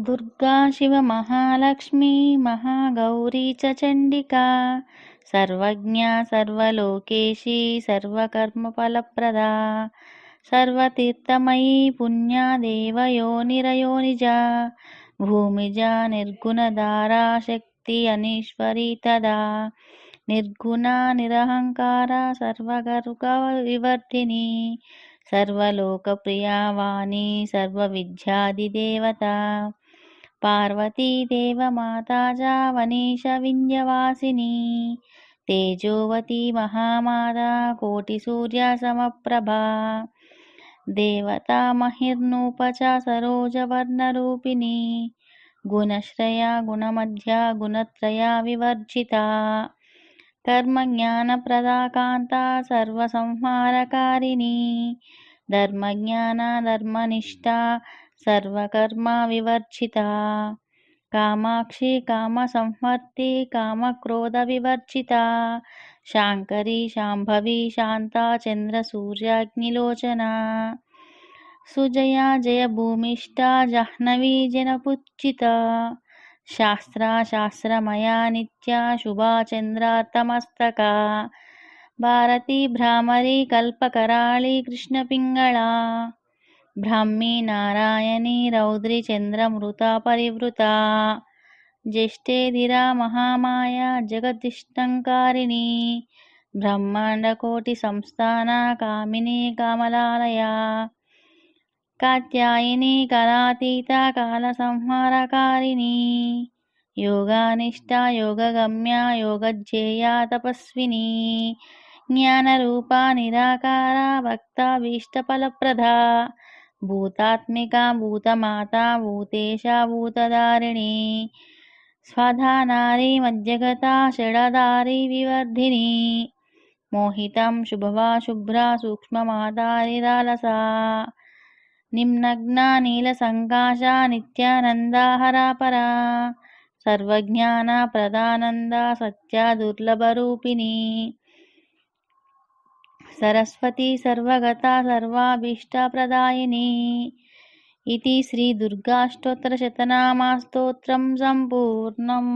दुर्गा शिवमहालक्ष्मी महागौरी च चण्डिका सर्वज्ञा सर्वलोकेशी सर्वकर्मफलप्रदा सर्वतीर्थमयी पुण्या देवयोनिरयोनिजा भूमिजा निर्गुणधारा शक्ति अनीश्वरी तदा निर्गुणा निरहङ्कारा सर्वगर्वविवर्धिनी सर्वलोकप्रिया वाणी सर्वविद्यादिदेवता पार्वती देवमाता जावनीशविन्ध्यवासिनी तेजोवती महामाता कोटिसूर्यसमप्रभा देवता महिर्नूपचा सरोजवर्णरूपिणी गुणश्रया गुणमध्या गुणत्रया विवर्जिता कर्मज्ञानप्रदा कान्ता सर्वसंहारकारिणी धर्मज्ञाना धर्मनिष्ठा सर्वकर्मा विवर्जिता कामाक्षी कामसंहर्त्री कामक्रोधविवर्जिता शाङ्करी शाम्भवी शान्ता चन्द्रसूर्याग्निलोचना सुजया जयभूमिष्ठा जाह्नवी जनपूजिता शास्त्रा शास्त्रमया नित्या शुभा चन्द्रार्तमस्तका भारती भ्रामरी कल्पकराळी कृष्णपिङ्गळा ब्राह्मी नारायणी रौद्री चन्द्रमृता परिवृता ज्येष्ठे धीरा महामाया जगद्दिष्टङ्कारिणी ब्रह्माण्डकोटिसंस्थाना कामिनी कामलालया कात्यायिनी कालातीता कालसंहारकारिणी योगानिष्ठा योगगम्या योगज्ञेया तपस्विनी ज्ञानरूपा निराकारा भक्ताभीष्टफलप्रदा भूतात्मिका भूतमाता भूतेशा भूतधारिणी स्वधा नारी मज्जगता षडधारी विवर्धिनी मोहितं शुभवा शुभ्रा सूक्ष्ममाधारिरालसा निम्नग्ना नीलसङ्काशा नित्यानन्दा हरापरा सर्वज्ञाना प्रदानन्दा सत्या दुर्लभरूपिणी सरस्वती सर्वगता सर्वाभीष्टप्रदायिनी इति श्री दुर्गाष्टोत्तरशतनामस्तोत्रं सम्पूर्णम्।